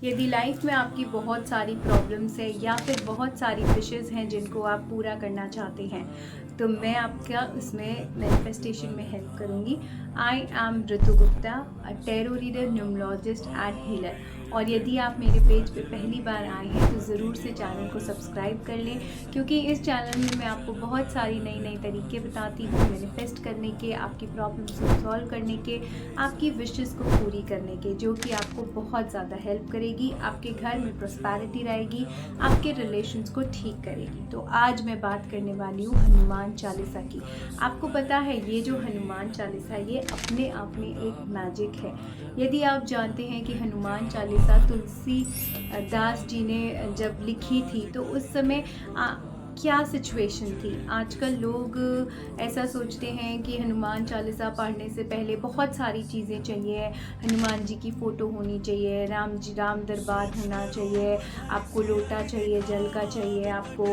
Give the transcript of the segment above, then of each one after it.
यदि लाइफ में आपकी बहुत सारी प्रॉब्लम्स है या फिर बहुत सारी विशेज़ हैं जिनको आप पूरा करना चाहते हैं, तो मैं आपका उसमें मैनिफेस्टेशन में हेल्प करूँगी। I am Ritu Gupta, a tarot reader, numerologist and healer. और यदि आप मेरे पेज पे पहली बार आए हैं तो ज़रूर से चैनल को सब्सक्राइब कर लें, क्योंकि इस चैनल में मैं आपको बहुत सारी नई नई तरीके बताती हूँ मैनिफेस्ट करने के, आपकी प्रॉब्लम्स को सॉल्व करने के, आपकी विशेज़ को पूरी करने के, जो कि आपको बहुत ज़्यादा हेल्प करेगी, आपके घर में प्रॉस्पेरिटी रहेगी, आपके रिलेशंस को ठीक करेगी। तो आज मैं बात करने वाली हूँ हनुमान चालीसा की। आपको पता है ये जो हनुमान चालीसा ये अपने आप में एक मैजिक है। यदि आप जानते हैं कि हनुमान चालीसा तुलसी दास जी ने जब लिखी थी तो उस समय क्या सिचुएशन थी। आजकल लोग ऐसा सोचते हैं कि हनुमान चालीसा पढ़ने से पहले बहुत सारी चीज़ें चाहिए, हनुमान जी की फ़ोटो होनी चाहिए, राम दरबार होना चाहिए, आपको लोटा चाहिए, जल का चाहिए, आपको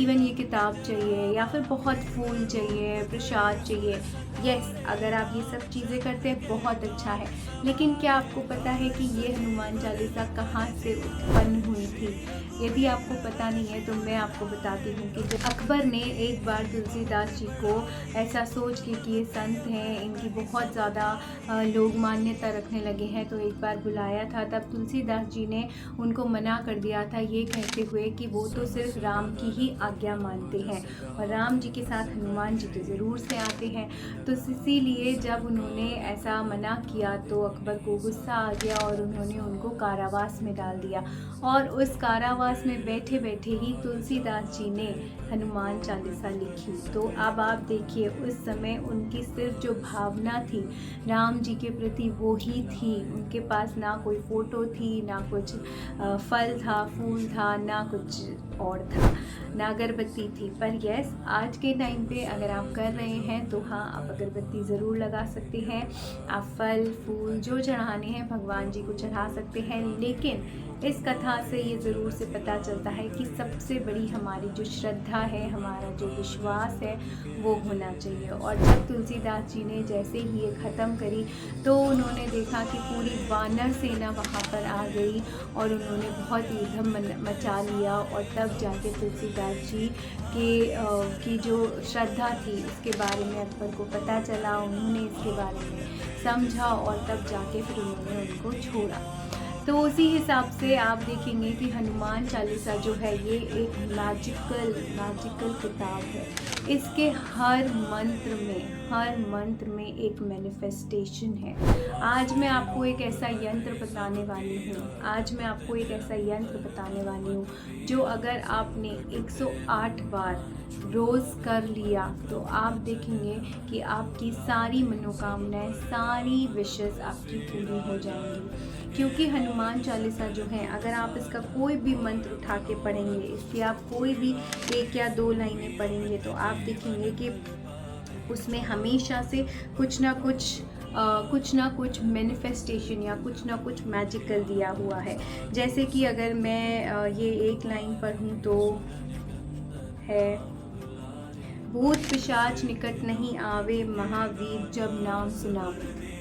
इवन ये किताब चाहिए या फिर बहुत फूल चाहिए, प्रसाद चाहिए। यस, अगर आप ये सब चीज़ें करते हैं बहुत अच्छा है, लेकिन क्या आपको पता है कि ये हनुमान चालीसा कहाँ से उत्पन्न हुई थी? यदि आपको पता नहीं है तो मैं आपको बताती हूँ कि जब अकबर ने एक बार तुलसीदास जी को ऐसा सोच के कि ये संत हैं, इनकी बहुत ज़्यादा लोग मान्यता रखने लगे हैं, तो एक बार बुलाया था। तब तुलसीदास जी ने उनको मना कर दिया था, ये कहते हुए कि वो तो सिर्फ राम की ही आज्ञा मानते हैं और राम जी के साथ हनुमान जी तो ज़रूर से आते हैं। तो इसीलिए जब उन्होंने ऐसा मना किया तो अकबर को गुस्सा आ गया और उन्होंने उनको कारावास में डाल दिया। और उस कारावास में बैठे बैठे ही तुलसीदास जी ने हनुमान चालीसा लिखी। तो अब आप देखिए, उस समय उनकी सिर्फ जो भावना थी राम जी के प्रति वो ही थी। उनके पास ना कोई फ़ोटो थी, ना कुछ फल था, फूल था, ना कुछ और था, ना अगरबत्ती थी। पर यस, आज के टाइम पे अगर आप कर रहे हैं तो हाँ, आप अगरबत्ती ज़रूर लगा सकते हैं, आप फल फूल जो चढ़ाने हैं भगवान जी को चढ़ा सकते हैं। लेकिन इस कथा से ये ज़रूर से पता चलता है कि सबसे बड़ी हमारी जो श्रद्धा है, हमारा जो विश्वास है, वो होना चाहिए। और जब तुलसीदास जी ने जैसे ही ये ख़त्म करी तो उन्होंने देखा कि पूरी वानर सेना वहाँ पर आ गई और उन्होंने बहुत ईधम मचा लिया। और तब जाके तुलसीदास जी की जो श्रद्धा थी उसके बारे में अकबर को पता चला, उन्होंने इसके बारे में समझा और तब जाके फिर उन्होंने उनको छोड़ा। तो उसी हिसाब से आप देखेंगे कि हनुमान चालीसा जो है ये एक मैजिकल किताब है। इसके हर मंत्र में एक मैनिफेस्टेशन है। आज मैं आपको एक ऐसा यंत्र बताने वाली हूँ जो अगर आपने 108 बार रोज़ कर लिया तो आप देखेंगे कि आपकी सारी मनोकामनाएं, सारी विशेज़ आपकी पूरी हो जाएंगी। क्योंकि हनुमान चालीसा जो है, अगर आप इसका कोई भी मंत्र उठा के पढ़ेंगे, इसकी आप कोई भी 1 या 2 लाइनें पढ़ेंगे तो आप देखेंगे कि उसमें हमेशा से कुछ ना कुछ मैनिफेस्टेशन या कुछ ना कुछ मैजिकल दिया हुआ है। जैसे कि अगर मैं ये एक लाइन पढ़ूँ तो है, भूत पिशाच निकट नहीं आवे, महावीर जब नाम सुनावे।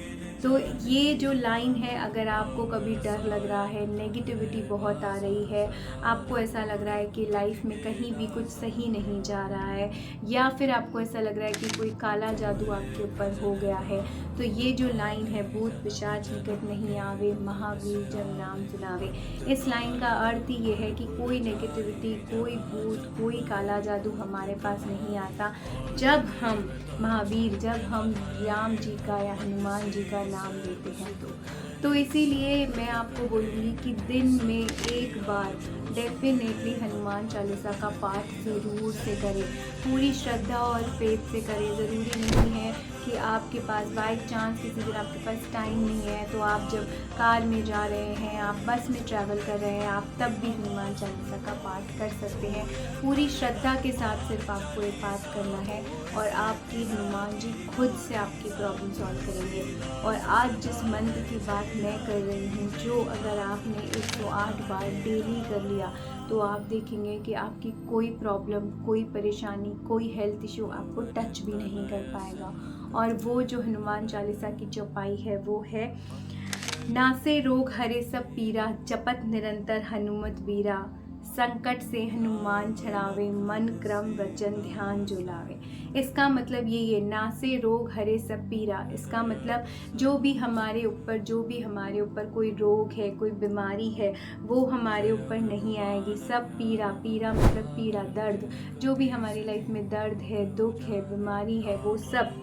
तो ये जो लाइन है, अगर आपको कभी डर लग रहा है, नेगेटिविटी बहुत आ रही है, आपको ऐसा लग रहा है कि लाइफ में कहीं भी कुछ सही नहीं जा रहा है, या फिर आपको ऐसा लग रहा है कि कोई काला जादू आपके ऊपर हो गया है, तो ये जो लाइन है, भूत पिशाच निकट नहीं आवे, महावीर जब नाम सुनावे, इस लाइन का अर्थ ही ये है कि कोई नेगेटिविटी, कोई भूत, कोई काला जादू हमारे पास नहीं आता जब हम महावीर, जब हम राम जी का या हनुमान जी का नाम लेते हैं। तो इसीलिए मैं आपको बोलूँगी कि दिन में एक बार डेफिनेटली हनुमान चालीसा का पाठ ज़रूर से करें, पूरी श्रद्धा और फेथ से करें। ज़रूरी नहीं है कि आपके पास बाई चांस किसी दिन आपके पास टाइम नहीं है, तो आप जब कार में जा रहे हैं, आप बस में ट्रैवल कर रहे हैं, आप तब भी हनुमान चालीसा का पाठ कर सकते हैं। पूरी श्रद्धा के साथ सिर्फ आपको ये पाठ करना है और आपकी हनुमान जी खुद से आपकी प्रॉब्लम सॉल्व करेंगे। और आज जिस मंत्र की बात मैं कर रही हूँ, जो अगर आपने 108 बार डेली कर लिया तो आप देखेंगे कि आपकी कोई प्रॉब्लम, कोई परेशानी, कोई हेल्थ इशू आपको टच भी नहीं कर पाएगा। और वो जो हनुमान चालीसा की चौपाई है वो है, नासे रोग हरे सब पीरा, जपत निरंतर हनुमत बीरा। संकट से हनुमान छड़ावे, मन क्रम वचन ध्यान जो लावे। इसका मतलब ये नासे रोग हरे सब पीरा, इसका मतलब जो भी हमारे ऊपर कोई रोग है, कोई बीमारी है, वो हमारे ऊपर नहीं आएगी। सब पीरा, पीरा मतलब पीड़ा, दर्द, जो भी हमारी लाइफ में दर्द है, दुख है, बीमारी है, वो सब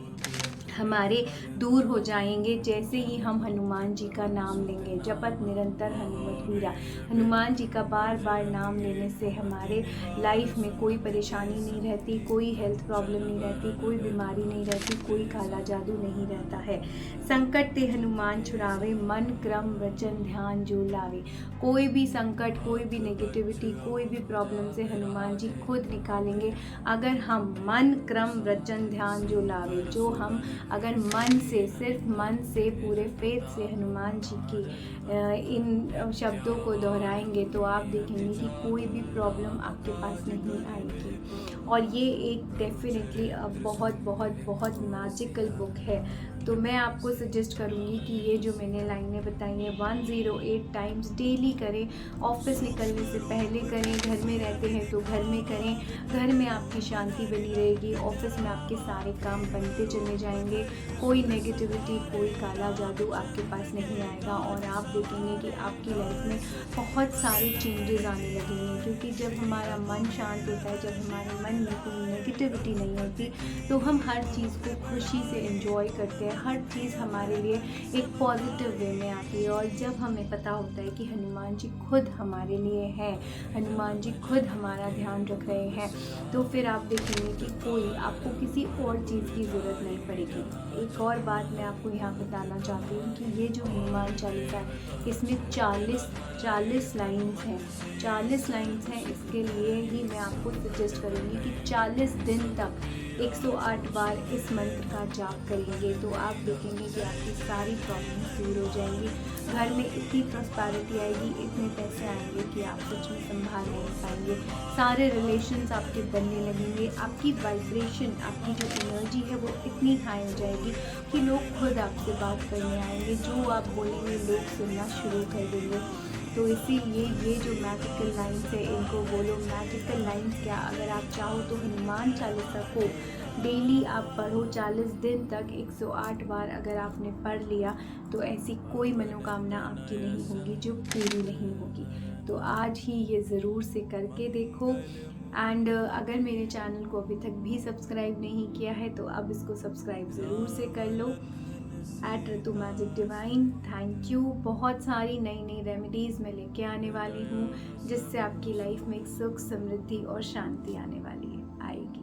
हमारे दूर हो जाएंगे जैसे ही हम हनुमान जी का नाम लेंगे। जपत निरंतर हनुमत बीरा, हनुमान जी का बार बार नाम लेने से हमारे लाइफ में कोई परेशानी नहीं रहती, कोई हेल्थ प्रॉब्लम नहीं रहती, कोई बीमारी नहीं रहती, कोई काला जादू नहीं रहता है। संकट ते हनुमान छुड़ावे, मन क्रम वचन ध्यान जो लावे। कोई भी संकट, कोई भी नेगेटिविटी, कोई भी प्रॉब्लम से हनुमान जी खुद निकालेंगे अगर हम मन क्रम वचन ध्यान जो लावे। जो हम अगर मन से, सिर्फ मन से, पूरे फेथ से हनुमान जी की इन शब्दों को दोहराएंगे तो आप देखेंगे कि कोई भी प्रॉब्लम आपके पास नहीं आएगी। और ये एक डेफिनेटली बहुत बहुत बहुत मैजिकल बुक है। तो मैं आपको सजेस्ट करूँगी कि ये जो मैंने लाइनें बताई हैं 108 टाइम्स डेली करें। ऑफिस निकलने से पहले करें, घर में रहते हैं तो घर में करें। घर में आपकी शांति बनी रहेगी, ऑफिस में आपके सारे काम बनते चले जाएंगे, कोई नेगेटिविटी, कोई काला जादू आपके पास नहीं आएगा। और आप देखेंगे कि आपकी लाइफ में बहुत सारे चेंजेस आने लगेंगे, क्योंकि जब हमारा मन शांत होता है, जब हमारे मन में कोई नेगेटिविटी नहीं होती, तो हम हर चीज़ को खुशी से एंजॉय करते हैं। हर चीज़ हमारे लिए एक पॉजिटिव वे में आती है। और जब हमें पता होता है कि हनुमान जी खुद हमारे लिए हैं, हनुमान जी खुद हमारा ध्यान रख रहे हैं, तो फिर आप देखेंगे कि कोई आपको किसी और चीज़ की ज़रूरत नहीं पड़ेगी। एक और बात मैं आपको यहाँ बताना चाहती हूँ कि ये जो हनुमान चालीसा है, इसमें 40 लाइन्स हैं। 40 लाइन्स हैं, इसके लिए ही मैं आपको सजेस्ट करूँगी कि 40 दिन तक 108 बार इस मंत्र का जाप करेंगे तो आप देखेंगे कि आपकी सारी प्रॉब्लम्स दूर हो जाएंगी। घर में इतनी प्रॉस्पेरिटी आएगी, इतने पैसे आएंगे कि आप सच में संभाल नहीं पाएंगे। सारे रिलेशंस आपके बनने लगेंगे, आपकी वाइब्रेशन, आपकी जो एनर्जी है वो इतनी हाई हो जाएगी कि लोग खुद आपसे बात करने आएंगे। जो आप बोलेंगे लोग सुनना शुरू कर देंगे। तो इसीलिए ये जो मैजिकल लाइन्स है, इनको बोलो मैजिकल लाइन्स क्या, अगर आप चाहो तो हनुमान चालीसा को डेली आप पढ़ो 40 दिन तक 108 बार अगर आपने पढ़ लिया तो ऐसी कोई मनोकामना आपकी नहीं होगी जो पूरी नहीं होगी। तो आज ही ये ज़रूर से करके देखो। एंड अगर मेरे चैनल को अभी तक भी सब्सक्राइब नहीं किया है तो अब इसको सब्सक्राइब ज़रूर से कर लो @ऋतु मैजिक डिवाइन। Thank you. बहुत सारी नई नई रेमेडीज़ मैं लेके आने वाली हूँ जिससे आपकी लाइफ में एक सुख, समृद्धि और शांति आने वाली है, आएगी।